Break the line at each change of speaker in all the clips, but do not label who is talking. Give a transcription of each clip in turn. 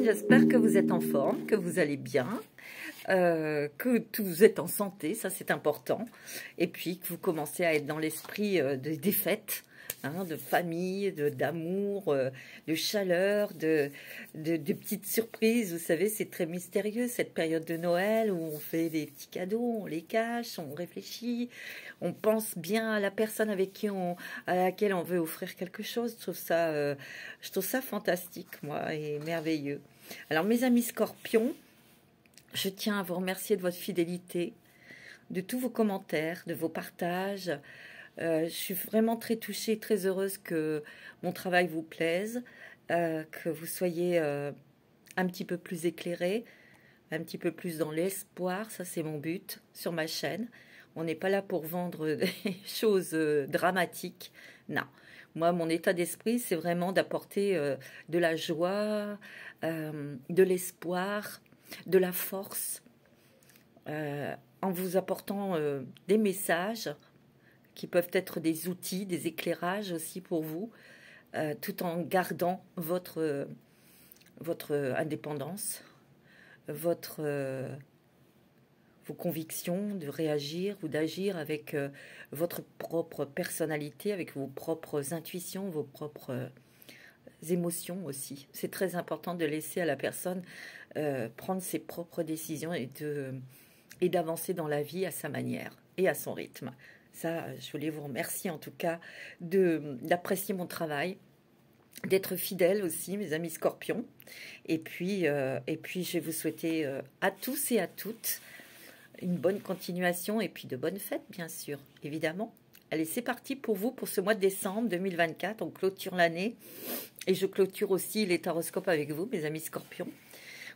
j'espère que vous êtes en forme, que vous allez bien, que vous êtes en santé, ça c'est important. Et puis que vous commencez à être dans l'esprit des fêtes, hein, de famille, d'amour, de chaleur, de petites surprises. Vous savez, c'est très mystérieux cette période de Noël où on fait des petits cadeaux, on les cache, on réfléchit, on pense bien à la personne à laquelle on veut offrir quelque chose. Je trouve ça fantastique, moi, et merveilleux. Alors, mes amis scorpions, je tiens à vous remercier de votre fidélité, de tous vos commentaires, de vos partages. Je suis vraiment très touchée, très heureuse que mon travail vous plaise, que vous soyez un petit peu plus éclairés, un petit peu plus dans l'espoir. Ça, c'est mon but sur ma chaîne. On n'est pas là pour vendre des choses dramatiques. Non. Moi, mon état d'esprit, c'est vraiment d'apporter de la joie, de l'espoir, de la force, en vous apportant des messages qui peuvent être des outils, des éclairages aussi pour vous, tout en gardant votre indépendance, vos convictions de réagir ou d'agir avec votre propre personnalité, avec vos propres intuitions, vos propres émotions aussi. C'est très important de laisser à la personne prendre ses propres décisions et d'avancer dans la vie à sa manière et à son rythme. Ça, je voulais vous remercier en tout cas d'apprécier mon travail, d'être fidèle aussi, mes amis scorpions. Et puis je vais vous souhaiter à tous et à toutes une bonne continuation et puis de bonnes fêtes, bien sûr, évidemment. Allez, c'est parti pour vous pour ce mois de décembre 2024. On clôture l'année et je clôture aussi les taroscopes avec vous, mes amis scorpions.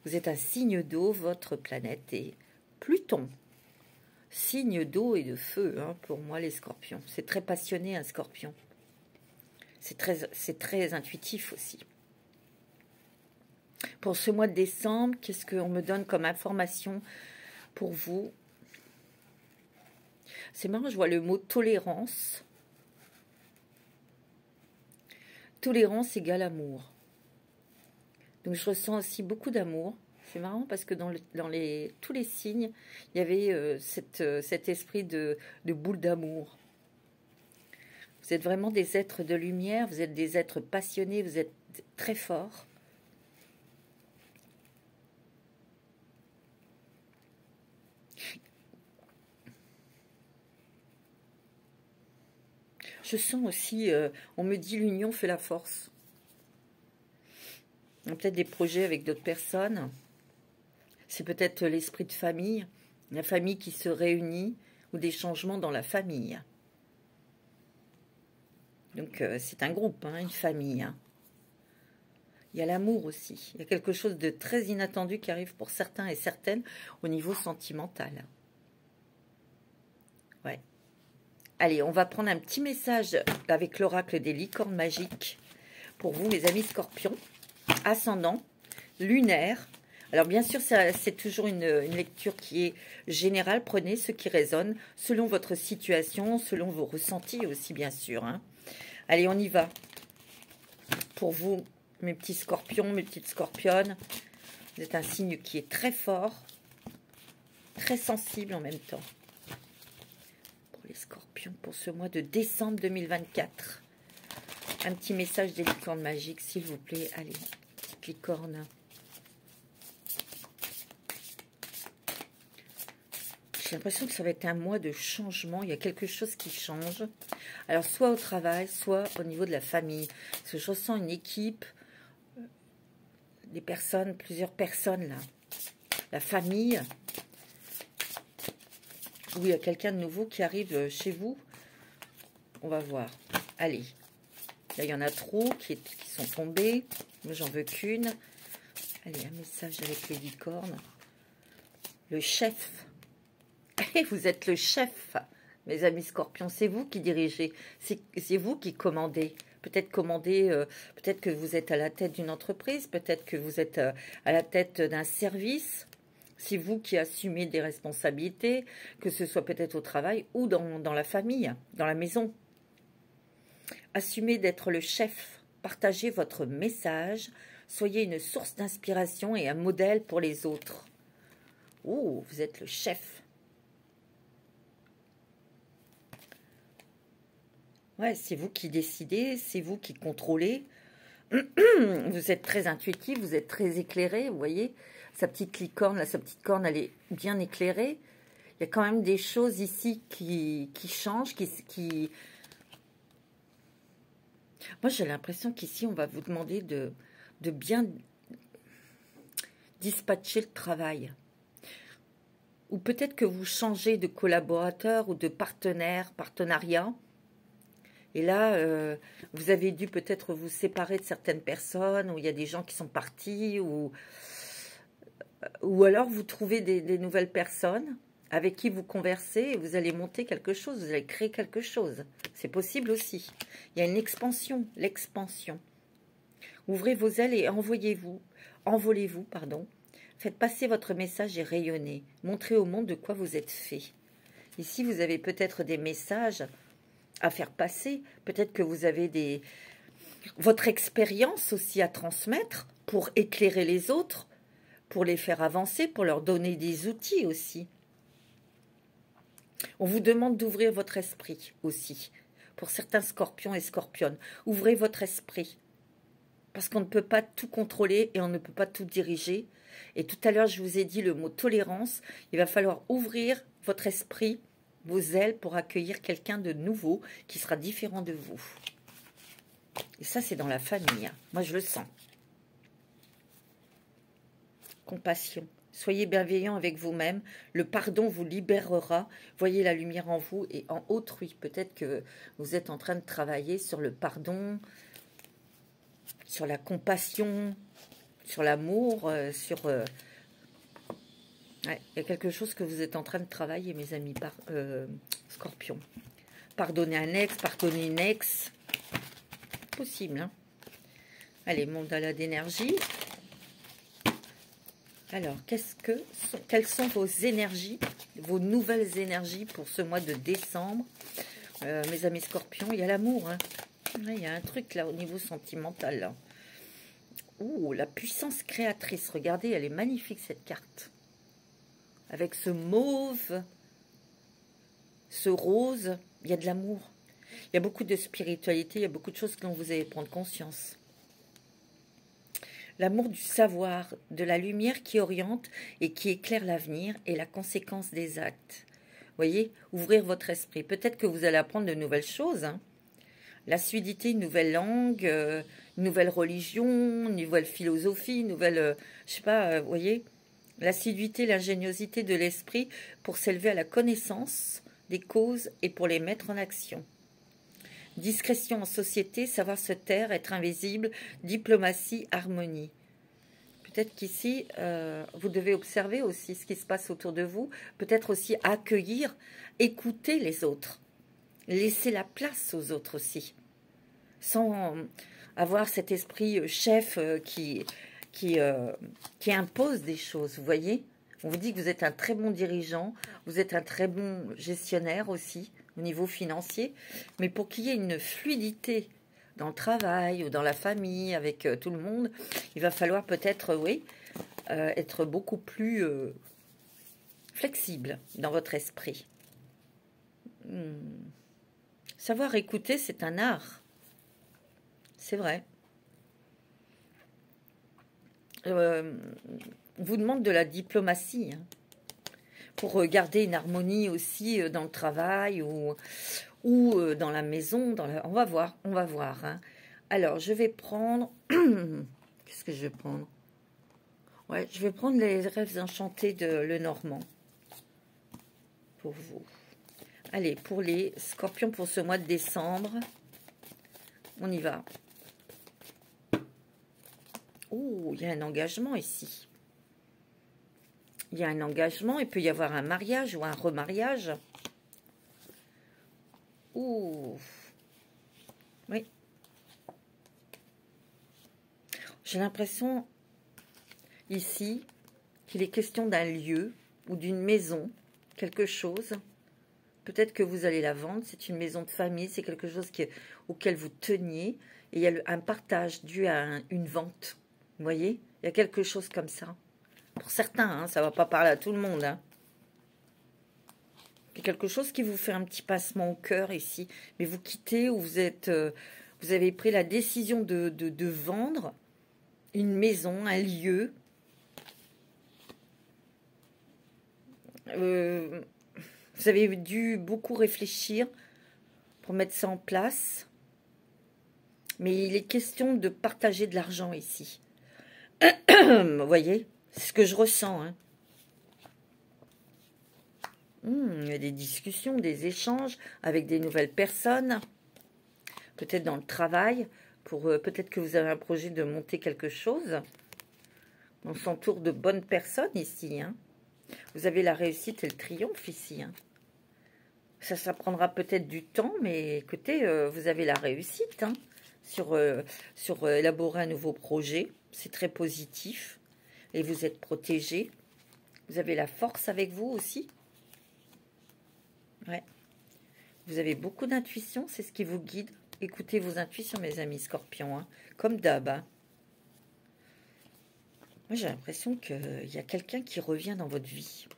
Vous êtes un signe d'eau, votre planète est Pluton. Signe d'eau et de feu, hein, pour moi, les scorpions. C'est très passionné, un scorpion. C'est très intuitif aussi. Pour ce mois de décembre, qu'est-ce qu'on me donne comme information pour vous? C'est marrant, je vois le mot tolérance. Tolérance égale amour. Donc je ressens aussi beaucoup d'amour. C'est marrant parce que dans tous les signes, il y avait cet esprit de boule d'amour. Vous êtes vraiment des êtres de lumière, vous êtes des êtres passionnés, vous êtes très forts. Je sens aussi, on me dit l'union fait la force. Il y a peut-être des projets avec d'autres personnes. C'est peut-être l'esprit de famille, la famille qui se réunit, ou des changements dans la famille. Donc c'est un groupe, hein, une famille. Hein. Il y a l'amour aussi. Il y a quelque chose de très inattendu qui arrive pour certains et certaines au niveau sentimental. Ouais. Allez, on va prendre un petit message avec l'oracle des licornes magiques pour vous, mes amis scorpions. Ascendant, lunaire. Alors bien sûr, c'est toujours une lecture qui est générale. Prenez ce qui résonne selon votre situation, selon vos ressentis aussi, bien sûr. Hein. Allez, on y va. Pour vous, mes petits scorpions, mes petites scorpionnes, vous êtes un signe qui est très fort, très sensible en même temps. Pour les scorpions, pour ce mois de décembre 2024. Un petit message des licornes magiques, s'il vous plaît. Allez, petite licorne. J'ai l'impression que ça va être un mois de changement. Il y a quelque chose qui change. Alors, soit au travail, soit au niveau de la famille. Parce que je ressens une équipe, des personnes, plusieurs personnes là. La famille. Où il y a quelqu'un de nouveau qui arrive chez vous. On va voir. Allez. Là, il y en a trop qui sont tombés. Moi, j'en veux qu'une. Allez, un message avec les licornes. Le chef. Vous êtes le chef, mes amis scorpions. C'est vous qui dirigez. C'est vous qui commandez. Peut-être peut-être que vous êtes à la tête d'une entreprise. Peut-être que vous êtes à la tête d'un service. C'est vous qui assumez des responsabilités, que ce soit peut-être au travail ou dans la famille, dans la maison. Assumez d'être le chef. Partagez votre message Soyez une source d'inspiration et un modèle pour les autres. Oh, vous êtes le chef. Ouais, c'est vous qui décidez, c'est vous qui contrôlez. Vous êtes très intuitif, vous êtes très éclairé, vous voyez. Sa petite licorne, là, sa petite corne, elle est bien éclairée. Il y a quand même des choses ici qui changent, qui... Moi, j'ai l'impression qu'ici, on va vous demander de bien dispatcher le travail. Ou peut-être que vous changez de collaborateur ou de partenariat. Et là, vous avez dû peut-être vous séparer de certaines personnes, ou il y a des gens qui sont partis, ou alors vous trouvez des nouvelles personnes avec qui vous conversez et vous allez monter quelque chose, vous allez créer quelque chose. C'est possible aussi. Il y a une expansion, l'expansion. Ouvrez vos ailes et envolez-vous, pardon. Faites passer votre message et rayonnez. Montrez au monde de quoi vous êtes fait. Ici, vous avez peut-être des messages à faire passer. Peut-être que vous avez votre expérience aussi à transmettre pour éclairer les autres, pour les faire avancer, pour leur donner des outils aussi. On vous demande d'ouvrir votre esprit aussi. Pour certains scorpions et scorpionnes, ouvrez votre esprit. Parce qu'on ne peut pas tout contrôler et on ne peut pas tout diriger. Et tout à l'heure, je vous ai dit le mot tolérance. Il va falloir ouvrir votre esprit, vos ailes, pour accueillir quelqu'un de nouveau qui sera différent de vous. Et ça, c'est dans la famille. Hein. Moi, je le sens. Compassion. Soyez bienveillant avec vous-même. Le pardon vous libérera. Voyez la lumière en vous et en autrui. Peut-être que vous êtes en train de travailler sur le pardon, sur la compassion, sur l'amour, ouais, il y a quelque chose que vous êtes en train de travailler, mes amis, Scorpion. Pardonner un ex, pardonner une ex. Possible, hein. Allez, mandala d'énergie. Alors, quelles sont vos énergies, vos nouvelles énergies pour ce mois de décembre, mes amis Scorpions? Il y a l'amour, hein. Ouais, il y a un truc là au niveau sentimental. Là. Ouh, la puissance créatrice. Regardez, elle est magnifique cette carte. Avec ce mauve, ce rose, il y a de l'amour. Il y a beaucoup de spiritualité, il y a beaucoup de choses dont vous allez prendre conscience. L'amour du savoir, de la lumière qui oriente et qui éclaire l'avenir et la conséquence des actes. Vous voyez, ouvrir votre esprit. Peut-être que vous allez apprendre de nouvelles choses. Hein. L'assiduité, une nouvelle langue, une nouvelle religion, une nouvelle philosophie, une nouvelle... je sais pas, vous voyez, l'assiduité, l'ingéniosité de l'esprit pour s'élever à la connaissance des causes et pour les mettre en action. Discrétion en société, savoir se taire, être invisible, diplomatie, harmonie. Peut-être qu'ici, vous devez observer aussi ce qui se passe autour de vous. Peut-être aussi accueillir, écouter les autres. Laisser la place aux autres aussi. Sans avoir cet esprit chef qui impose des choses, vous voyez. On vous dit que vous êtes un très bon dirigeant, vous êtes un très bon gestionnaire aussi, au niveau financier. Mais pour qu'il y ait une fluidité dans le travail ou dans la famille, avec tout le monde, il va falloir peut-être, oui, être beaucoup plus flexible dans votre esprit. Savoir écouter, c'est un art. C'est vrai. On vous demande de la diplomatie, hein, pour garder une harmonie aussi dans le travail ou dans la maison. On va voir. Hein. Alors, je vais prendre... Qu'est-ce que je vais prendre? Ouais, je vais prendre les rêves enchantés de Lenormand pour vous. Allez, pour les scorpions pour ce mois de décembre, on y va. Oh, il y a un engagement ici. Il y a un engagement, il peut y avoir un mariage ou un remariage. Ouh. Oui. J'ai l'impression ici qu'il est question d'un lieu ou d'une maison, quelque chose. Peut-être que vous allez la vendre, c'est une maison de famille, c'est quelque chose auquel vous teniez. Et il y a un partage dû à une vente. Vous voyez? Il y a quelque chose comme ça. Pour certains, hein, ça ne va pas parler à tout le monde. Hein. Il y a quelque chose qui vous fait un petit passement au cœur ici. Mais vous quittez ou vous êtes, vous avez pris la décision de vendre une maison, un lieu. Vous avez dû beaucoup réfléchir pour mettre ça en place. Mais il est question de partager de l'argent ici. Vous voyez? C'est ce que je ressens. Hein. Il y a des discussions, des échanges avec des nouvelles personnes. Peut-être dans le travail. Peut-être que vous avez un projet de monter quelque chose. On s'entoure de bonnes personnes ici. Hein. Vous avez la réussite et le triomphe ici. Hein. Ça prendra peut-être du temps, mais écoutez, vous avez la réussite hein, sur élaborer un nouveau projet. C'est très positif. Et vous êtes protégé. Vous avez la force avec vous aussi. Ouais. Vous avez beaucoup d'intuition, c'est ce qui vous guide. Écoutez vos intuitions, mes amis scorpions, hein, comme d'hab. Hein. Moi, j'ai l'impression qu'il y a quelqu'un qui revient dans votre vie.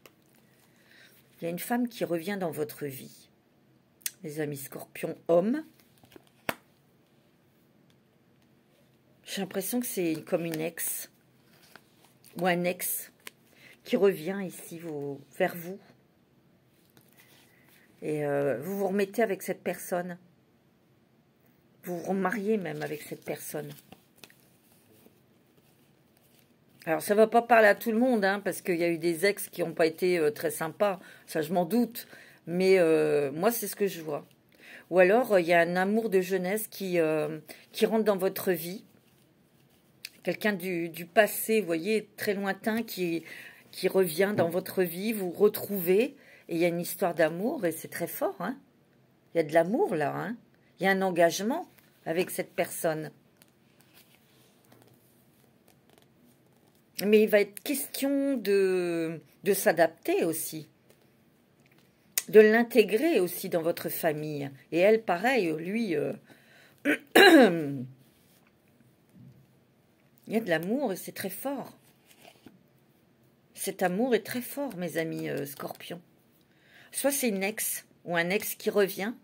Il y a une femme qui revient dans votre vie. Les amis scorpions, hommes. J'ai l'impression que c'est comme une ex. Ou un ex qui revient ici vers vous. Et vous vous remettez avec cette personne. Vous vous remariez même avec cette personne. Alors, ça ne va pas parler à tout le monde, hein, parce qu'il y a eu des ex qui n'ont pas été très sympas. Ça, je m'en doute. Mais moi, c'est ce que je vois. Ou alors, il y a un amour de jeunesse qui rentre dans votre vie. Quelqu'un du passé, vous voyez, très lointain, qui revient dans votre vie. Vous retrouvez. Et il y a une histoire d'amour, et c'est très fort. Hein. Il y a de l'amour, là. Hein. Il y a un engagement avec cette personne. Mais il va être question de s'adapter aussi. De l'intégrer aussi dans votre famille. Et elle, pareil, lui... il y a de l'amour et c'est très fort. Cet amour est très fort, mes amis scorpions. Soit c'est une ex ou un ex qui revient.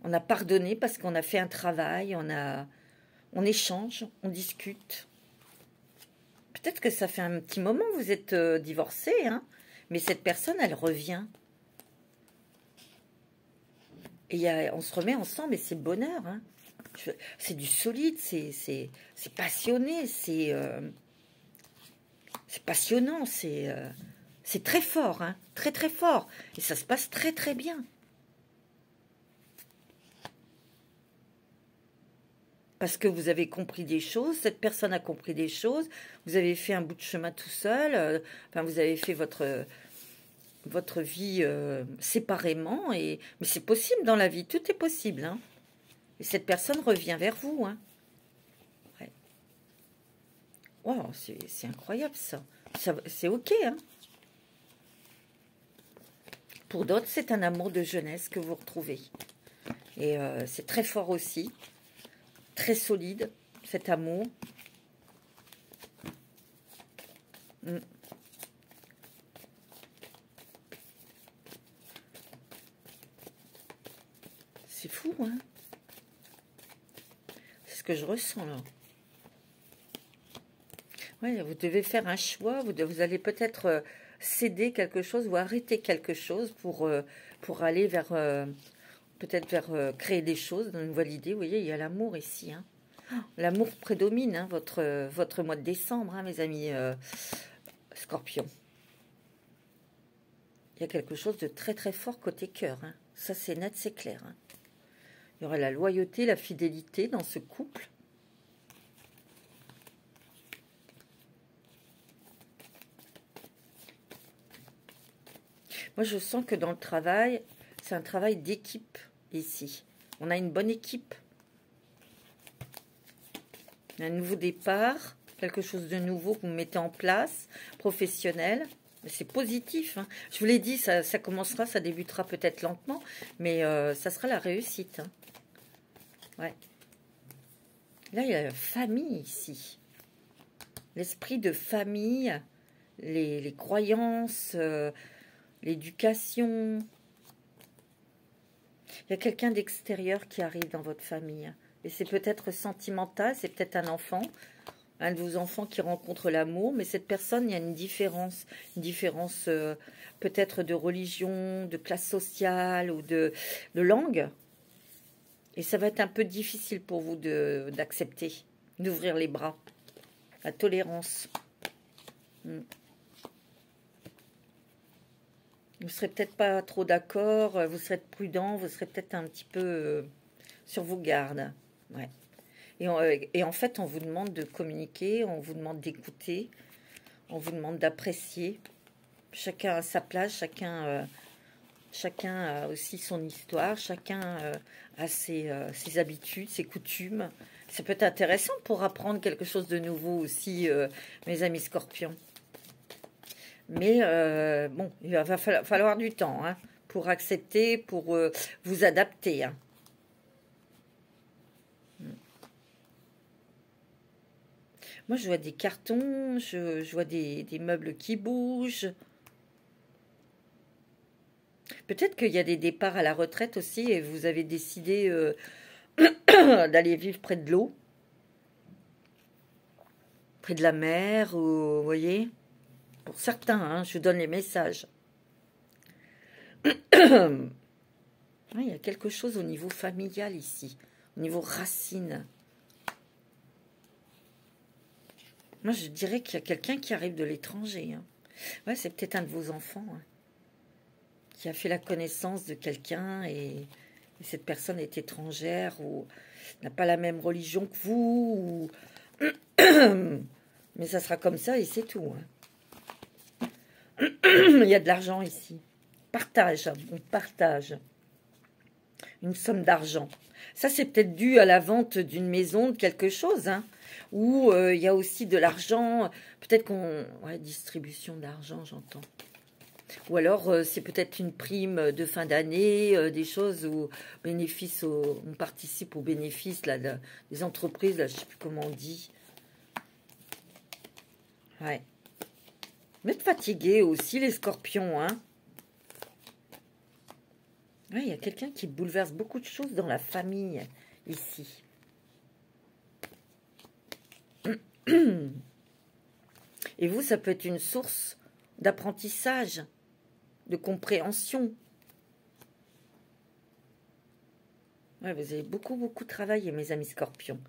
On a pardonné parce qu'on a fait un travail, on échange, on discute. Peut-être que ça fait un petit moment que vous êtes divorcés, hein, mais cette personne, elle revient. Et on se remet ensemble et c'est bonheur. Hein. C'est du solide, c'est passionné, c'est passionnant, c'est très fort, hein, très très fort. Et ça se passe très très bien. Parce que vous avez compris des choses, cette personne a compris des choses, vous avez fait un bout de chemin tout seul, enfin vous avez fait votre vie séparément, mais c'est possible dans la vie, tout est possible. Hein. Et cette personne revient vers vous. Hein. Ouais. Wow, c'est incroyable ça c'est ok. Hein. Pour d'autres, c'est un amour de jeunesse que vous retrouvez. Et c'est très fort aussi. Très solide, cet amour. C'est fou, hein? C'est ce que je ressens, là. Ouais, vous devez faire un choix. Vous allez peut-être céder quelque chose ou arrêter quelque chose pour aller vers... peut-être vers créer des choses, une nouvelle idée. Vous voyez, il y a l'amour ici. Hein. L'amour prédomine, hein, votre mois de décembre, hein, mes amis scorpions. Il y a quelque chose de très très fort côté cœur. Hein. Ça, c'est net, c'est clair. Hein. Il y aura la loyauté, la fidélité dans ce couple. Moi, je sens que dans le travail, c'est un travail d'équipe ici. On a une bonne équipe. Un nouveau départ, quelque chose de nouveau que vous mettez en place, professionnel. C'est positif. Hein. Je vous l'ai dit, ça commencera, ça débutera peut-être lentement, mais ça sera la réussite. Hein. Ouais. Là, il y a la famille ici. L'esprit de famille, les croyances, l'éducation. Il y a quelqu'un d'extérieur qui arrive dans votre famille. Et c'est peut-être sentimental, c'est peut-être un enfant, un de vos enfants qui rencontre l'amour, mais cette personne, il y a une différence peut-être de religion, de classe sociale ou de langue. Et ça va être un peu difficile pour vous d'accepter, d'ouvrir les bras. La tolérance. Vous ne serez peut-être pas trop d'accord, vous serez prudent, vous serez peut-être un petit peu sur vos gardes. Ouais. Et en fait, on vous demande de communiquer, on vous demande d'écouter, on vous demande d'apprécier. Chacun a sa place, chacun a aussi son histoire, chacun a ses habitudes, ses coutumes. Ça peut être intéressant pour apprendre quelque chose de nouveau aussi, mes amis scorpions. Mais bon, il va falloir du temps hein, pour accepter, pour vous adapter. Hein. Moi, je vois des cartons, je vois des meubles qui bougent. Peut-être qu'il y a des départs à la retraite aussi et vous avez décidé d'aller vivre près de l'eau, près de la mer, ou, vous voyez. Pour certains, hein, je vous donne les messages. Il y a quelque chose au niveau familial ici, au niveau racine. Moi, je dirais qu'il y a quelqu'un qui arrive de l'étranger. Hein. Ouais, c'est peut-être un de vos enfants hein, qui a fait la connaissance de quelqu'un et cette personne est étrangère ou n'a pas la même religion que vous. Ou... Mais ça sera comme ça et c'est tout. Hein. Il y a de l'argent ici. Partage, on partage une somme d'argent. Ça, c'est peut-être dû à la vente d'une maison, de quelque chose, hein, où il y a aussi de l'argent. Peut-être qu'on... Ouais, distribution d'argent, j'entends. Ou alors, c'est peut-être une prime de fin d'année, des choses où on participe aux bénéfices là, des entreprises, là, je ne sais plus comment on dit. Ouais. Vous êtes fatigués aussi, les scorpions, hein. Ouais, il y a quelqu'un qui bouleverse beaucoup de choses dans la famille, ici. Et vous, ça peut être une source d'apprentissage, de compréhension. Ouais, vous avez beaucoup travaillé, mes amis scorpions.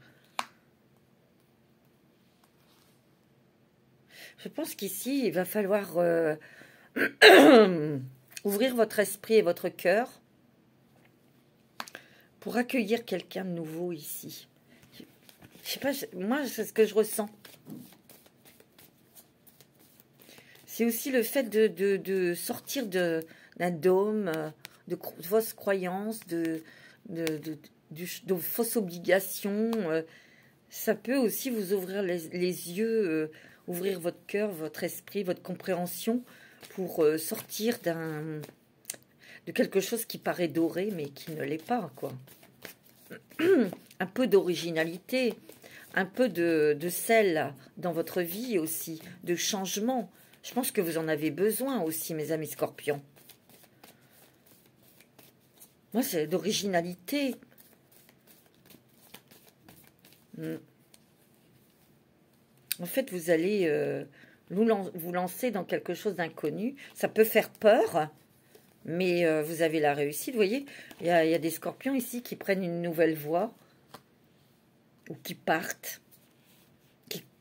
Je pense qu'ici, il va falloir ouvrir votre esprit et votre cœur pour accueillir quelqu'un de nouveau ici. Je sais pas, moi, c'est ce que je ressens. C'est aussi le fait de sortir d'un dôme, de fausses croyances, de fausses obligations. Ça peut aussi vous ouvrir les yeux, ouvrir votre cœur, votre esprit, votre compréhension pour sortir de quelque chose qui paraît doré, mais qui ne l'est pas, quoi. Un peu d'originalité, un peu de sel dans votre vie aussi, de changement. Je pense que vous en avez besoin aussi, mes amis scorpions. Moi, c'est d'originalité. En fait, vous allez vous lancer dans quelque chose d'inconnu. Ça peut faire peur, mais vous avez la réussite. Vous voyez, il y a des scorpions ici qui prennent une nouvelle voie ou qui partent.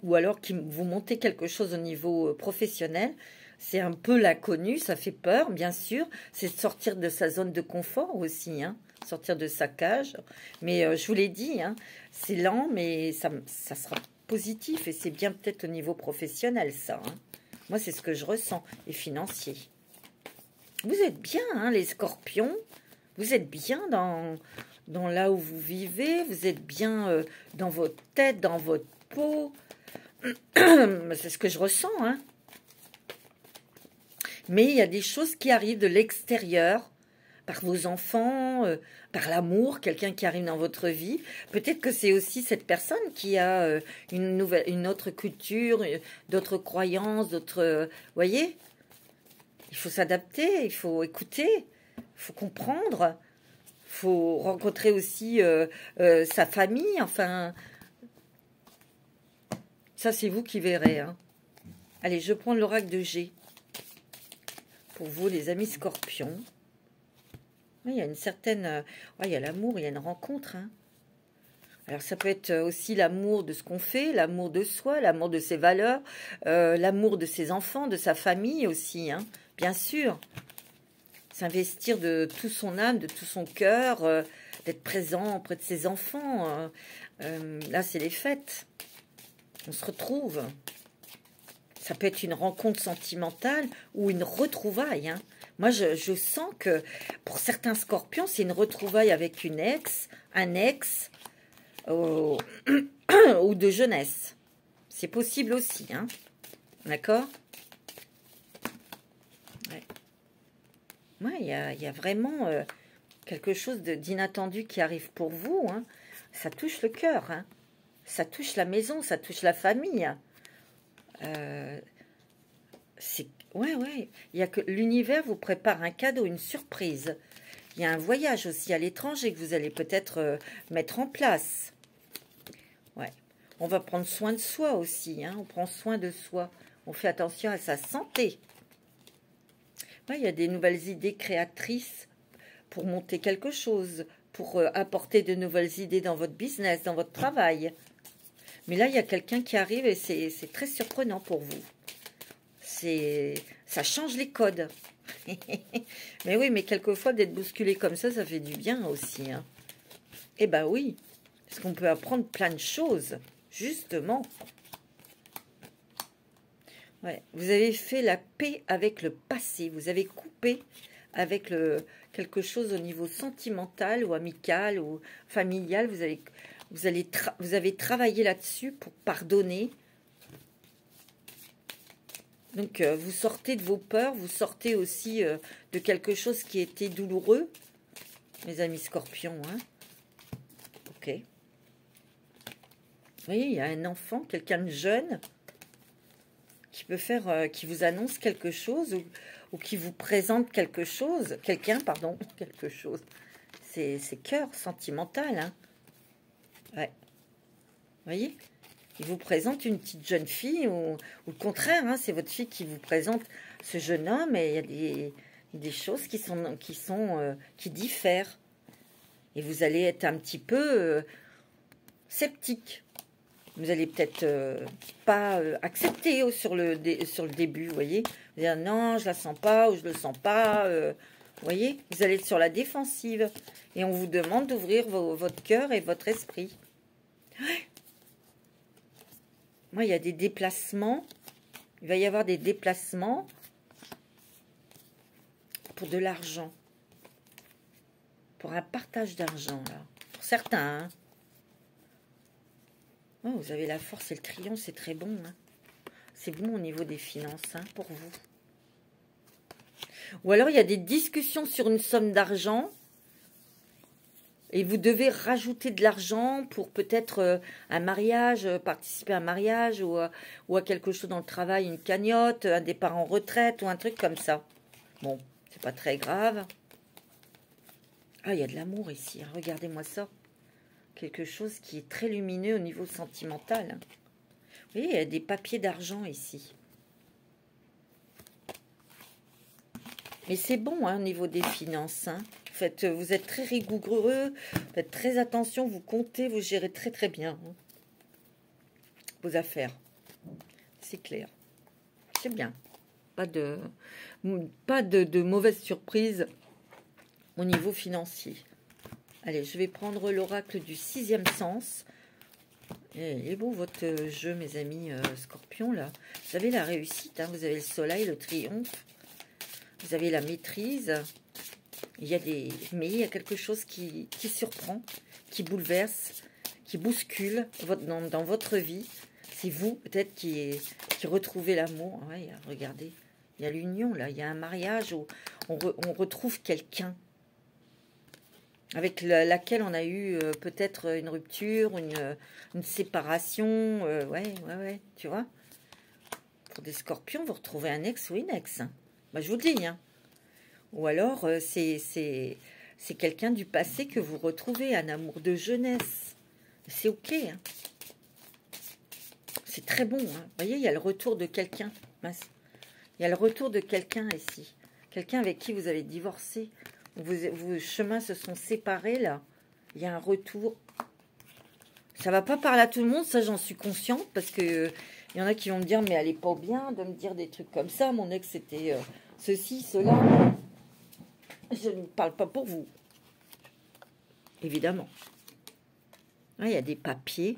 Ou alors qui vous montez quelque chose au niveau professionnel. C'est un peu l'inconnu, ça fait peur, bien sûr. C'est sortir de sa zone de confort aussi, hein, sortir de sa cage. Mais je vous l'ai dit, hein, c'est lent, mais ça sera positif. Et c'est bien peut-être au niveau professionnel, ça. Hein. Moi, c'est ce que je ressens, et financier. Vous êtes bien, hein, les scorpions. Vous êtes bien dans là où vous vivez. Vous êtes bien dans votre tête, dans votre peau. C'est ce que je ressens, hein. Mais il y a des choses qui arrivent de l'extérieur par vos enfants, par l'amour, quelqu'un qui arrive dans votre vie. Peut-être que c'est aussi cette personne qui a une autre culture, d'autres croyances, d'autres... voyez, il faut s'adapter, il faut écouter, il faut comprendre, il faut rencontrer aussi sa famille, enfin... Ça, c'est vous qui verrez. Hein. Allez, je prends l'oracle de G. Pour vous, les amis scorpions. Il y a une certaine... il y a l'amour, il y a une rencontre. Hein. Alors, ça peut être aussi l'amour de ce qu'on fait, l'amour de soi, l'amour de ses valeurs, l'amour de ses enfants, de sa famille aussi, hein, bien sûr. S'investir de tout son âme, de tout son cœur, d'être présent auprès de ses enfants. Là, c'est les fêtes. On se retrouve. Ça peut être une rencontre sentimentale ou une retrouvaille. Hein. Moi, je sens que pour certains scorpions, c'est une retrouvaille avec une ex, un ex ou de jeunesse. C'est possible aussi. Hein. D'accord? Ouais, il y a vraiment quelque chose d'inattendu qui arrive pour vous. Hein. Ça touche le cœur. Hein. Ça touche la maison, ça touche la famille. Ouais. Il y a que l'univers vous prépare un cadeau, une surprise. Il y a un voyage aussi à l'étranger que vous allez peut-être mettre en place. Ouais. On va prendre soin de soi aussi. Hein. On prend soin de soi. On fait attention à sa santé. Ouais, il y a des nouvelles idées créatrices pour monter quelque chose, pour apporter de nouvelles idées dans votre business, dans votre travail. Mais là, il y a quelqu'un qui arrive et c'est très surprenant pour vous. Ça change les codes. Mais oui, mais quelquefois, d'être bousculé comme ça fait du bien aussi. Hein. Eh ben oui, parce qu'on peut apprendre plein de choses, justement. Ouais. Vous avez fait la paix avec le passé. Vous avez coupé avec quelque chose au niveau sentimental ou amical ou familial. Vous avez travaillé là-dessus pour pardonner. Donc, vous sortez de vos peurs, vous sortez aussi de quelque chose qui était douloureux, mes amis scorpions. Hein. Ok. Vous voyez, il y a un enfant, quelqu'un de jeune, qui peut faire, qui vous annonce quelque chose ou qui vous présente quelque chose, quelque chose. C'est cœur sentimental. Hein. Ouais. Vous voyez? Il vous présente une petite jeune fille ou le contraire, hein, c'est votre fille qui vous présente ce jeune homme et il y a des choses qui diffèrent. Et vous allez être un petit peu sceptique. Vous allez peut-être pas accepter sur le début, vous voyez. Vous allez dire non, je la sens pas ou je le sens pas. Vous voyez, vous allez être sur la défensive. Et on vous demande d'ouvrir votre cœur et votre esprit. Ouais. Moi, il y a des déplacements. Il va y avoir des déplacements pour de l'argent. Pour un partage d'argent, là. Pour certains, hein. Oh, vous avez la force et le triomphe, c'est très bon. Hein. C'est bon au niveau des finances, hein, pour vous. Ou alors, il y a des discussions sur une somme d'argent. Et vous devez rajouter de l'argent pour peut-être un mariage, participer à un mariage ou à quelque chose dans le travail, une cagnotte, un départ en retraite ou un truc comme ça. Bon, c'est pas très grave. Ah, il y a de l'amour ici, hein, regardez-moi ça. Quelque chose qui est très lumineux au niveau sentimental. Vous voyez, il y a des papiers d'argent ici. Mais c'est bon hein, au niveau des finances. Hein. Vous êtes très rigoureux, faites très attention, vous comptez, vous gérez très très bien hein, vos affaires. C'est clair. C'est bien. Pas de mauvaises surprises au niveau financier. Allez, je vais prendre l'oracle du 6e sens. Il est beau votre jeu, mes amis scorpions, là. Vous avez la réussite, hein, vous avez le soleil, le triomphe. Vous avez la maîtrise. Mais il y a quelque chose qui surprend, qui bouleverse, qui bouscule dans votre vie. C'est vous, peut-être, qui retrouvez l'amour. Ouais, regardez, il y a l'union, là. Il y a un mariage où on retrouve quelqu'un. avec laquelle on a eu peut-être une rupture, une séparation. Ouais, tu vois. Pour des scorpions, vous retrouvez un ex ou une ex. Hein. Bah, je vous le dis. Hein. Ou alors, c'est quelqu'un du passé que vous retrouvez, un amour de jeunesse. C'est ok. Hein. C'est très bon. Hein. Vous voyez, il y a le retour de quelqu'un. Il y a le retour de quelqu'un ici. Quelqu'un avec qui vous avez divorcé. Vos chemins se sont séparés, là. Il y a un retour. Ça va pas parler à tout le monde, ça j'en suis consciente, parce que il y en a qui vont me dire, mais elle est pas bien de me dire des trucs comme ça. Mon ex, c'était ceci, cela. Je ne parle pas pour vous. Évidemment. Là, il y a des papiers.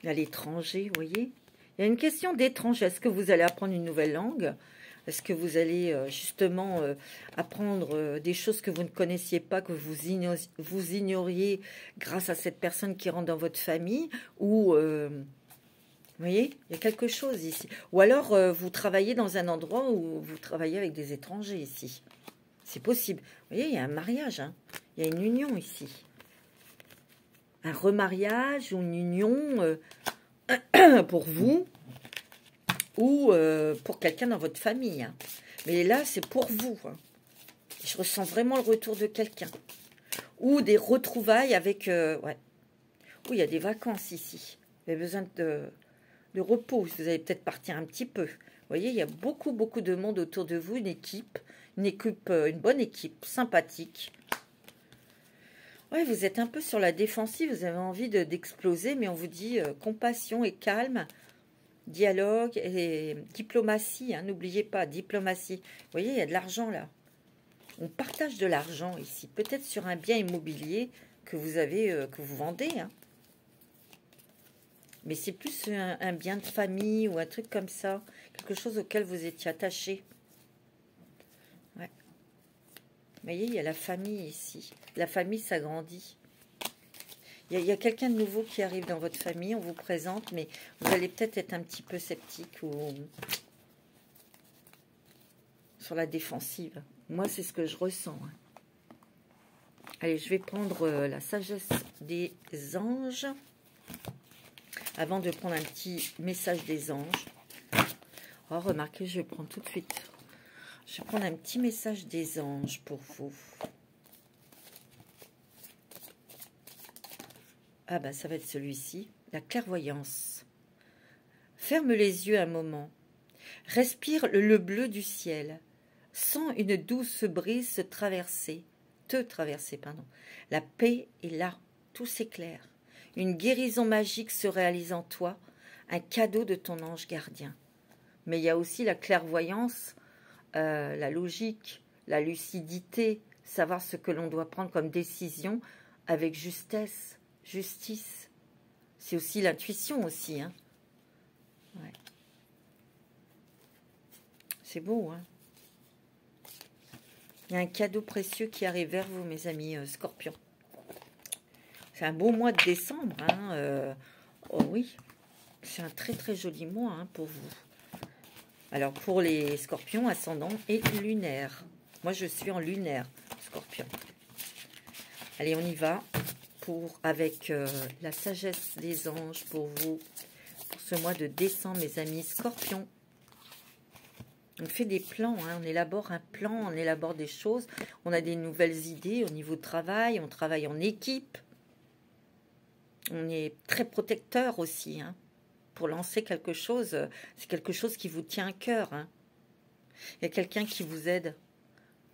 Il y a l'étranger, vous voyez. Il y a une question d'étranger. Est-ce que vous allez apprendre une nouvelle langue? Est-ce que vous allez justement apprendre des choses que vous ne connaissiez pas, que vous ignoriez grâce à cette personne qui rentre dans votre famille? Ou, vous voyez, il y a quelque chose ici. Ou alors, vous travaillez dans un endroit où vous travaillez avec des étrangers ici. C'est possible. Vous voyez, il y a un mariage. Hein. Il y a une union ici. Un remariage ou une union pour vous. Ou pour quelqu'un dans votre famille. Hein. Mais là, c'est pour vous. Hein. Je ressens vraiment le retour de quelqu'un. Ou des retrouvailles avec... ouais. Ou il y a des vacances ici. Vous avez besoin de repos. Vous allez peut-être partir un petit peu. Vous voyez, il y a beaucoup de monde autour de vous. Une bonne équipe, sympathique. Ouais, vous êtes un peu sur la défensive. Vous avez envie d'exploser, mais on vous dit compassion et calme. Dialogue et diplomatie, hein, n'oubliez pas, diplomatie. Vous voyez, il y a de l'argent là. On partage de l'argent ici, peut-être sur un bien immobilier que vous avez, que vous vendez. Hein. Mais c'est plus un bien de famille ou un truc comme ça, quelque chose auquel vous étiez attaché. Ouais. Vous voyez, il y a la famille ici. La famille s'agrandit. Il y a quelqu'un de nouveau qui arrive dans votre famille, on vous présente, mais vous allez peut-être être un petit peu sceptique ou sur la défensive. Moi, c'est ce que je ressens. Hein. Allez, je vais prendre la sagesse des anges avant de prendre un petit message des anges. Oh, remarquez, je vais prendre tout de suite. Je vais prendre un petit message des anges pour vous. Ah ben, ça va être celui-ci, la clairvoyance. Ferme les yeux un moment. Respire le bleu du ciel. Sens une douce brise te traverser. La paix est là, tout s'éclaire. Une guérison magique se réalise en toi, un cadeau de ton ange gardien. Mais il y a aussi la clairvoyance, la logique, la lucidité, savoir ce que l'on doit prendre comme décision avec justesse. Justice, c'est aussi l'intuition aussi. Hein. Ouais. C'est beau. Hein. Il y a un cadeau précieux qui arrive vers vous, mes amis scorpions. C'est un beau mois de décembre. Hein. Oh oui, c'est un très joli mois hein, pour vous. Alors pour les scorpions, ascendant et lunaire. Moi je suis en lunaire, scorpion. Allez, on y va. Avec la sagesse des anges pour vous, pour ce mois de décembre, mes amis scorpions. On fait des plans, hein, on élabore un plan, on élabore des choses, on a des nouvelles idées au niveau de travail, on travaille en équipe. On est très protecteur aussi, hein, pour lancer quelque chose, c'est quelque chose qui vous tient à cœur. Hein. Il y a quelqu'un qui vous aide.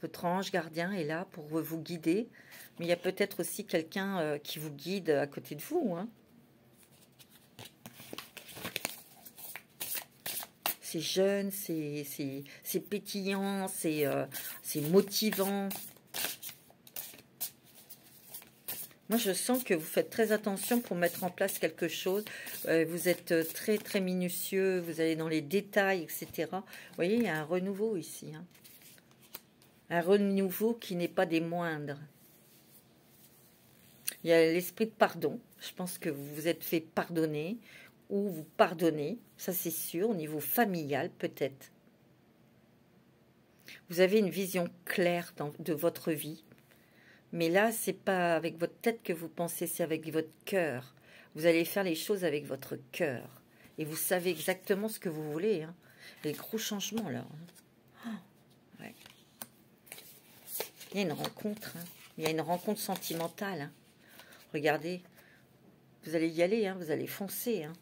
Votre ange gardien est là pour vous guider. Mais il y a peut-être aussi quelqu'un qui vous guide à côté de vous. Hein. C'est jeune, c'est pétillant, c'est motivant. Moi, je sens que vous faites très attention pour mettre en place quelque chose. Vous êtes très minutieux, vous allez dans les détails, etc. Vous voyez, il y a un renouveau ici. Hein. Un renouveau qui n'est pas des moindres. Il y a l'esprit de pardon. Je pense que vous vous êtes fait pardonner ou vous pardonnez. Ça, c'est sûr, au niveau familial, peut-être. Vous avez une vision claire de votre vie. Mais là, c'est pas avec votre tête que vous pensez, c'est avec votre cœur. Vous allez faire les choses avec votre cœur. Et vous savez exactement ce que vous voulez. Hein. Les gros changements, là. Oh, ouais. Il y a une rencontre. Hein. Il y a une rencontre sentimentale. Hein. Regardez. Vous allez y aller. Hein. Vous allez foncer. Hein.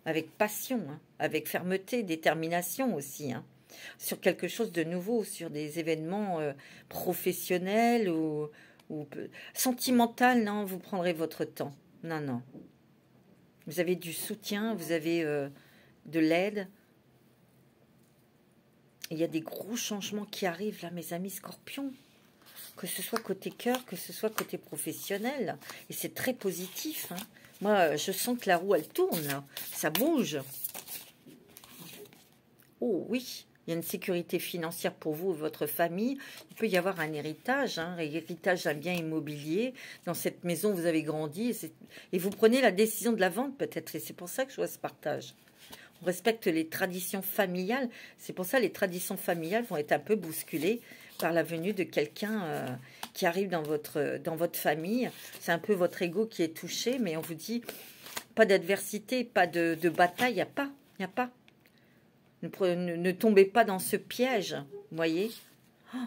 Avec passion. Hein. Avec fermeté, détermination aussi. Hein. Sur quelque chose de nouveau. Sur des événements professionnels ou sentimental. Non, vous prendrez votre temps. Non, non. Vous avez du soutien, vous avez de l'aide. Il y a des gros changements qui arrivent là, mes amis scorpions. Que ce soit côté cœur, que ce soit côté professionnel. Et c'est très positif. Hein. Moi, je sens que la roue, elle tourne là. Ça bouge. Oh oui, il y a une sécurité financière pour vous et votre famille. Il peut y avoir un héritage, héritage d'un bien immobilier. Dans cette maison, vous avez grandi et vous prenez la décision de la vente peut-être. Et c'est pour ça que je vois ce partage. On respecte les traditions familiales. C'est pour ça que les traditions familiales vont être un peu bousculées par la venue de quelqu'un qui arrive dans votre famille. C'est un peu votre ego qui est touché, mais on vous dit pas d'adversité, pas de bataille, il n'y a pas. Il n'y a pas. Ne tombez pas dans ce piège, voyez. Oh,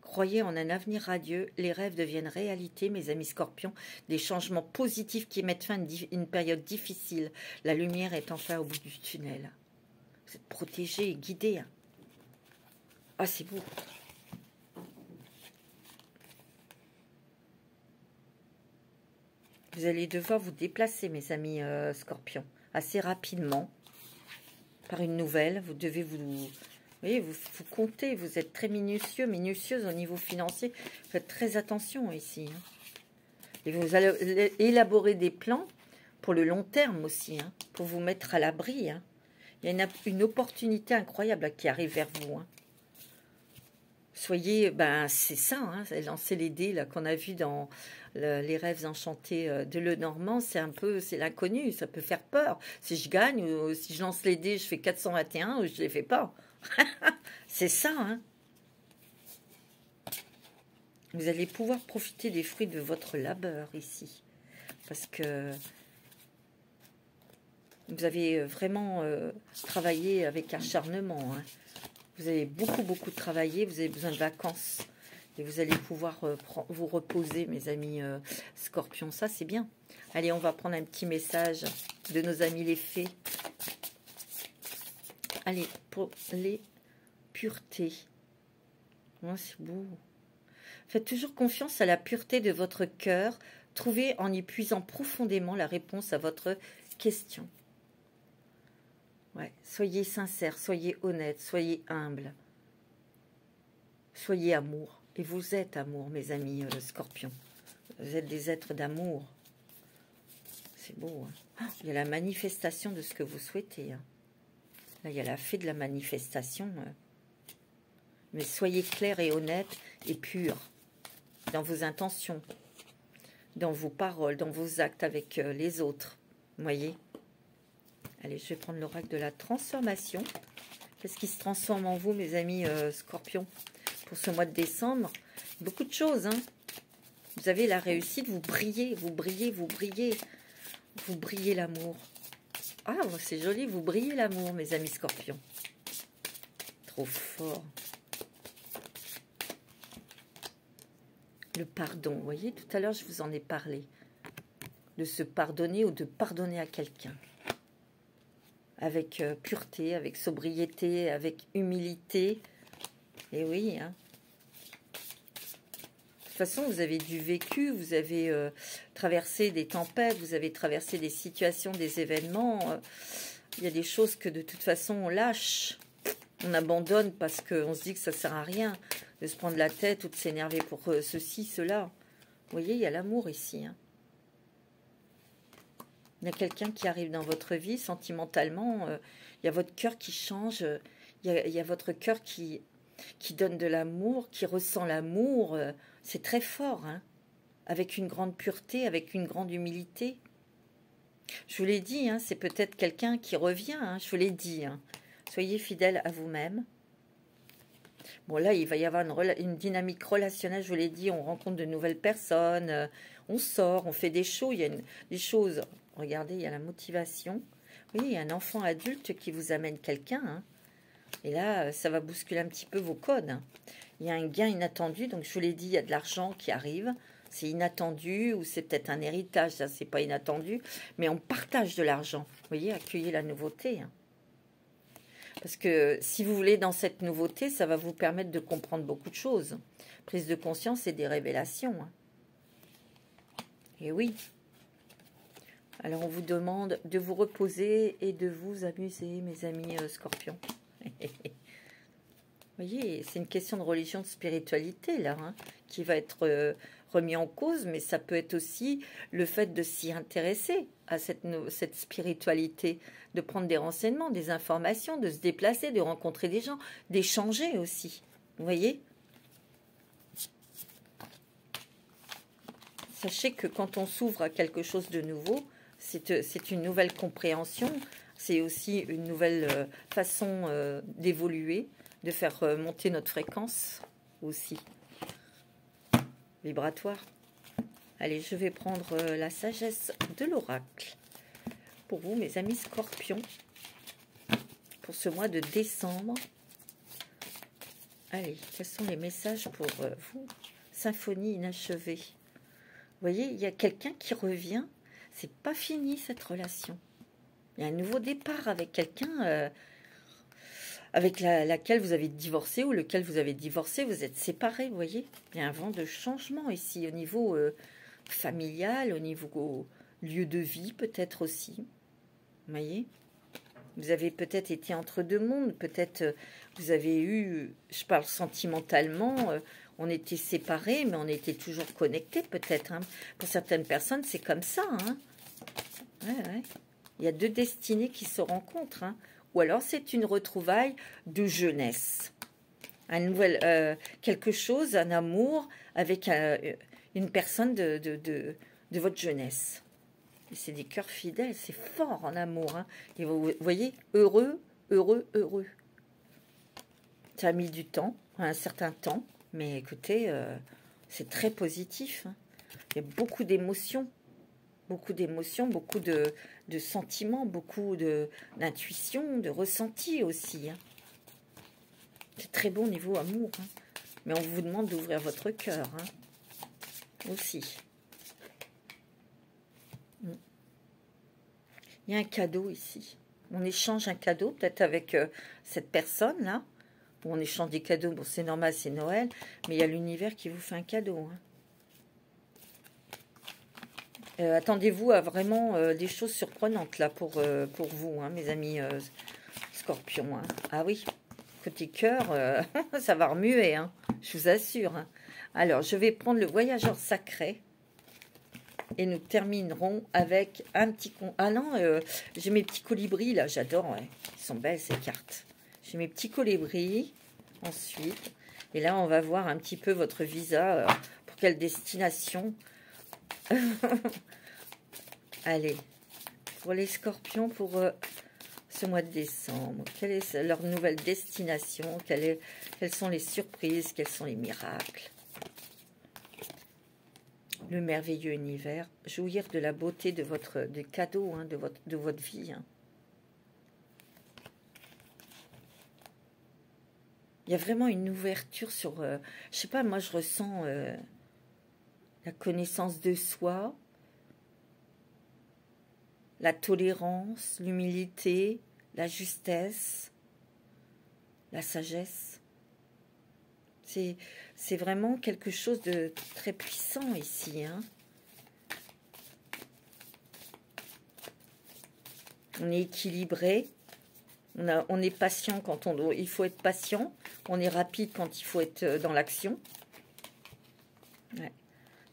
croyez en un avenir radieux, les rêves deviennent réalité, mes amis scorpions, des changements positifs qui mettent fin à une période difficile. La lumière est enfin au bout du tunnel. Vous êtes protégés et guidés. Hein. Ah, c'est beau. Vous allez devoir vous déplacer, mes amis scorpions, assez rapidement. Par une nouvelle, vous devez vous comptez, vous êtes très minutieuse au niveau financier. Faites très attention ici. Hein. Et vous allez élaborer des plans pour le long terme aussi, hein, pour vous mettre à l'abri. Hein. Il y a une opportunité incroyable qui arrive vers vous. Hein. Soyez, c'est ça, hein, lancer les dés là qu'on a vu dans les rêves enchantés de Lenormand, c'est l'inconnu, ça peut faire peur. Si je gagne ou si je lance les dés, je fais 421 ou je les fais pas. C'est ça, hein. Vous allez pouvoir profiter des fruits de votre labeur ici, parce que vous avez vraiment travaillé avec acharnement, hein. Vous avez beaucoup travaillé, vous avez besoin de vacances. Et vous allez pouvoir vous reposer, mes amis scorpions. Ça, c'est bien. Allez, on va prendre un petit message de nos amis les fées. Allez, pour les puretés. Oh, c'est beau. Faites toujours confiance à la pureté de votre cœur. Trouvez en y puisant profondément la réponse à votre question. Ouais, soyez sincère, soyez honnête, soyez humble. Soyez amour. Et vous êtes amour, mes amis scorpions. Vous êtes des êtres d'amour. C'est beau. Hein. Il y a la manifestation de ce que vous souhaitez. Hein. Là, il y a la fée de la manifestation. Mais soyez clair et honnête et pur dans vos intentions, dans vos paroles, dans vos actes avec les autres. Vous voyez ? Allez, je vais prendre l'oracle de la transformation. Qu'est-ce qui se transforme en vous, mes amis scorpions, pour ce mois de décembre? Beaucoup de choses, hein. Vous avez la réussite, vous brillez, vous brillez, vous brillez. Vous brillez l'amour. Ah, c'est joli, vous brillez l'amour, mes amis scorpions. Trop fort. Le pardon, vous voyez, tout à l'heure, je vous en ai parlé. De se pardonner ou de pardonner à quelqu'un. Avec pureté, avec sobriété, avec humilité. Et oui, hein. De toute façon, vous avez du vécu, vous avez traversé des tempêtes, vous avez traversé des situations, des événements. Il y a des choses que de toute façon, on lâche. On abandonne parce qu'on se dit que ça ne sert à rien de se prendre la tête ou de s'énerver pour ceci, cela. Vous voyez, il y a l'amour ici, hein. Il y a quelqu'un qui arrive dans votre vie sentimentalement. Il y a votre cœur qui change. Il y a votre cœur qui donne de l'amour, qui ressent l'amour. C'est très fort, hein, avec une grande pureté, avec une grande humilité. Je vous l'ai dit, hein, c'est peut-être quelqu'un qui revient. Hein, je vous l'ai dit. Hein. Soyez fidèle à vous-même. Bon, là, il va y avoir une dynamique relationnelle, je vous l'ai dit, on rencontre de nouvelles personnes, on sort, on fait des choses, il y a des choses. Regardez, il y a la motivation. Oui, il y a un enfant adulte qui vous amène quelqu'un, hein. Et là, ça va bousculer un petit peu vos codes, hein. Il y a un gain inattendu, donc je vous l'ai dit, il y a de l'argent qui arrive. C'est inattendu ou c'est peut-être un héritage, ça c'est pas inattendu, mais on partage de l'argent. Vous voyez, accueillez la nouveauté, hein. Parce que si vous voulez dans cette nouveauté, ça va vous permettre de comprendre beaucoup de choses. Prise de conscience et des révélations, hein. Et oui. Alors on vous demande de vous reposer et de vous amuser, mes amis scorpions. Vous voyez, c'est une question de religion, de spiritualité, là, hein, qui va être remis en cause, mais ça peut être aussi le fait de s'y intéresser à cette spiritualité, de prendre des renseignements, des informations, de se déplacer, de rencontrer des gens, d'échanger aussi. Vous voyez? Sachez que quand on s'ouvre à quelque chose de nouveau, c'est une nouvelle compréhension, c'est aussi une nouvelle façon d'évoluer, de faire monter notre fréquence aussi, vibratoire. Allez, je vais prendre la sagesse de l'oracle pour vous, mes amis scorpions, pour ce mois de décembre. Allez, quels sont les messages pour vous? Symphonie inachevée. Vous voyez, il y a quelqu'un qui revient. C'est pas fini cette relation. Il y a un nouveau départ avec quelqu'un avec laquelle vous avez divorcé ou lequel vous avez divorcé, vous êtes séparés, vous voyez. Il y a un vent de changement ici au niveau familial, au niveau lieu de vie peut-être aussi. Vous voyez, vous avez peut-être été entre deux mondes, peut-être vous avez eu, je parle sentimentalement, on était séparés, mais on était toujours connectés peut-être, hein. Pour certaines personnes, c'est comme ça, hein. Ouais, ouais. Il y a deux destinées qui se rencontrent, hein. Ou alors c'est une retrouvaille de jeunesse. Quelque chose, un amour avec une personne de votre jeunesse. Et c'est des cœurs fidèles, c'est fort en amour, hein. Et vous voyez, heureux, heureux, heureux. Ça a mis du temps, un certain temps, mais écoutez, c'est très positif, hein. Il y a beaucoup d'émotions, beaucoup de sentiments, beaucoup d'intuition, de ressenti aussi, hein. C'est très bon niveau amour, hein. Mais on vous demande d'ouvrir votre cœur, hein, aussi. Il y a un cadeau ici. On échange un cadeau, peut-être avec cette personne-là. On échange des cadeaux, bon, c'est normal, c'est Noël, mais il y a l'univers qui vous fait un cadeau, hein. Attendez-vous à vraiment des choses surprenantes là pour vous, hein, mes amis scorpions, hein. Ah oui, côté cœur, ça va remuer, hein, je vous assure, hein. Alors, je vais prendre le voyageur sacré et nous terminerons avec un petit... Ah non, j'ai mes petits colibris là, j'adore, ouais. Ils sont belles ces cartes. J'ai mes petits colibris ensuite. Et là, on va voir un petit peu votre visa, pour quelle destination. Allez, pour les scorpions, pour ce mois de décembre, quelle est leur nouvelle destination? Quelles sont les surprises? Quels sont les miracles? Le merveilleux univers, jouir de la beauté de du cadeau, hein, de votre vie, hein. Il y a vraiment une ouverture sur, je sais pas, moi je ressens la connaissance de soi, la tolérance, l'humilité, la justesse, la sagesse. C'est vraiment quelque chose de très puissant ici, hein. On est équilibré, on est patient quand il faut être patient, on est rapide quand il faut être dans l'action. Ouais.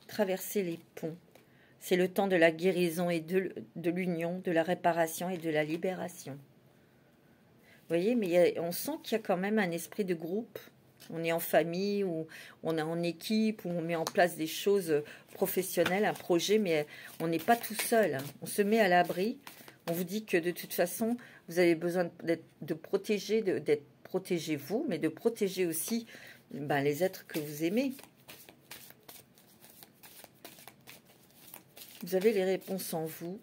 Traverser les ponts. C'est le temps de la guérison et de l'union, de la réparation et de la libération. Vous voyez, mais on sent qu'il y a quand même un esprit de groupe. On est en famille, ou on est en équipe, ou on met en place des choses professionnelles, un projet, mais on n'est pas tout seul, hein. On se met à l'abri. On vous dit que de toute façon, vous avez besoin d'être protégé, d'être protéger vous, mais de protéger aussi les êtres que vous aimez. Vous avez les réponses en vous.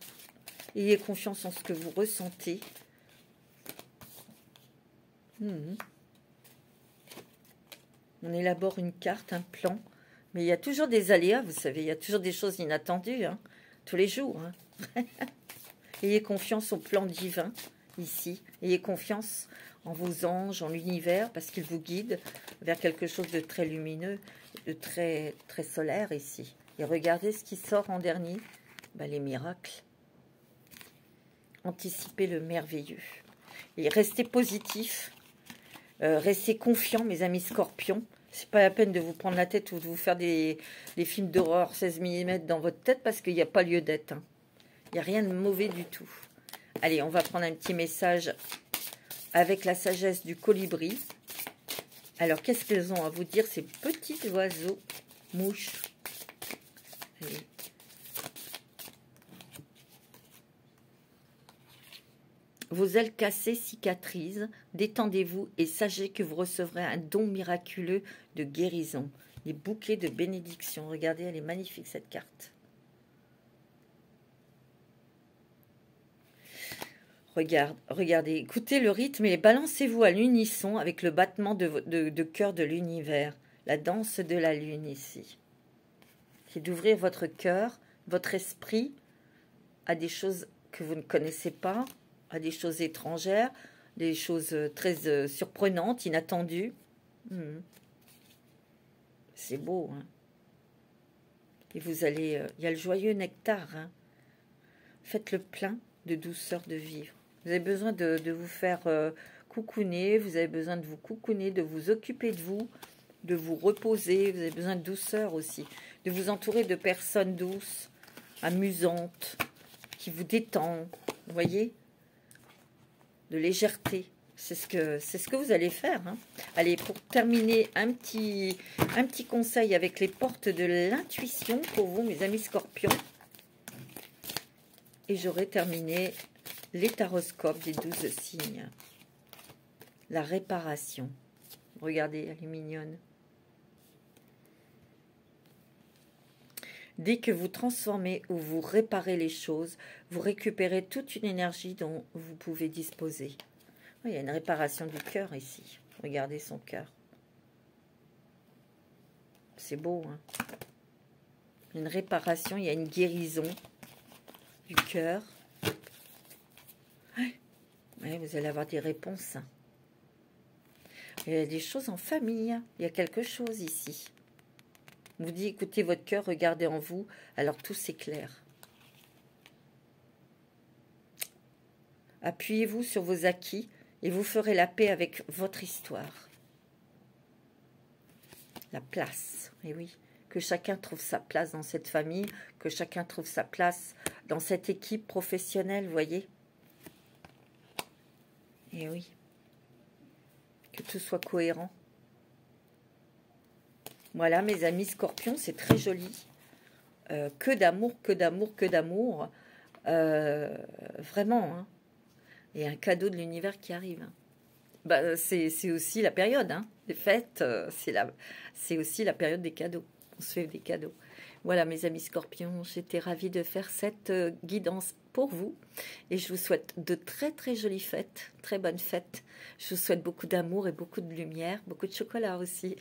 Ayez confiance en ce que vous ressentez. On élabore une carte, un plan. Mais il y a toujours des aléas, vous savez. Il y a toujours des choses inattendues, hein, tous les jours. Hein. Ayez confiance au plan divin, ici. Ayez confiance en vos anges, en l'univers, parce qu'ils vous guident vers quelque chose de très lumineux, de très, très solaire, ici. Et regardez ce qui sort en dernier. Les miracles. Anticipez le merveilleux. Et restez positif. Restez confiants, mes amis scorpions. C'est pas la peine de vous prendre la tête ou de vous faire des films d'horreur 16 mm dans votre tête parce qu'il n'y a pas lieu d'être. Hein. Il n'y a rien de mauvais du tout. Allez, on va prendre un petit message avec la sagesse du colibri. Alors, qu'est-ce qu'ils ont à vous dire, ces petits oiseaux mouches? Allez. Vos ailes cassées cicatrisent, détendez-vous et sachez que vous recevrez un don miraculeux de guérison. Les bouquets de bénédiction. Regardez, elle est magnifique cette carte. Regardez, écoutez le rythme et balancez-vous à l'unisson avec le battement de cœur de l'univers. La danse de la lune ici. C'est d'ouvrir votre cœur, votre esprit à des choses que vous ne connaissez pas, à des choses étrangères, des choses très surprenantes, inattendues. C'est beau, hein. Et vous allez... il y a le joyeux nectar, hein. Faites le plein de douceur de vivre. Vous avez besoin de vous faire coucouner, vous avez besoin de vous coucouner, de vous occuper de vous reposer, vous avez besoin de douceur aussi, de vous entourer de personnes douces, amusantes, qui vous détendent, vous voyez, de légèreté. C'est ce que vous allez faire. Hein. Allez, pour terminer, un petit conseil avec les portes de l'intuition pour vous, mes amis scorpions. Et j'aurai terminé les taroscopes des 12 signes. La réparation. Regardez, elle est mignonne. Dès que vous transformez ou vous réparez les choses, vous récupérez toute une énergie dont vous pouvez disposer. Il y a une réparation du cœur ici. Regardez son cœur. C'est beau, hein? Une réparation, il y a une guérison du cœur. Ouais, vous allez avoir des réponses. Il y a des choses en famille. Il y a quelque chose ici. On vous dit, écoutez votre cœur, regardez en vous. Alors tout s'éclaire. Appuyez-vous sur vos acquis et vous ferez la paix avec votre histoire. La place, et oui. Que chacun trouve sa place dans cette famille, que chacun trouve sa place dans cette équipe professionnelle, vous voyez. Et oui. Que tout soit cohérent. Voilà, mes amis scorpions, c'est très joli. Que d'amour, que d'amour, que d'amour. Vraiment, hein. Et un cadeau de l'univers qui arrive. C'est aussi la période, hein, des fêtes. C'est aussi la période des cadeaux. On se fait des cadeaux. Voilà, mes amis scorpions, j'étais ravie de faire cette guidance pour vous. Et je vous souhaite de très, très jolies fêtes, très bonnes fêtes. Je vous souhaite beaucoup d'amour et beaucoup de lumière, beaucoup de chocolat aussi.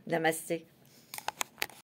Namasté.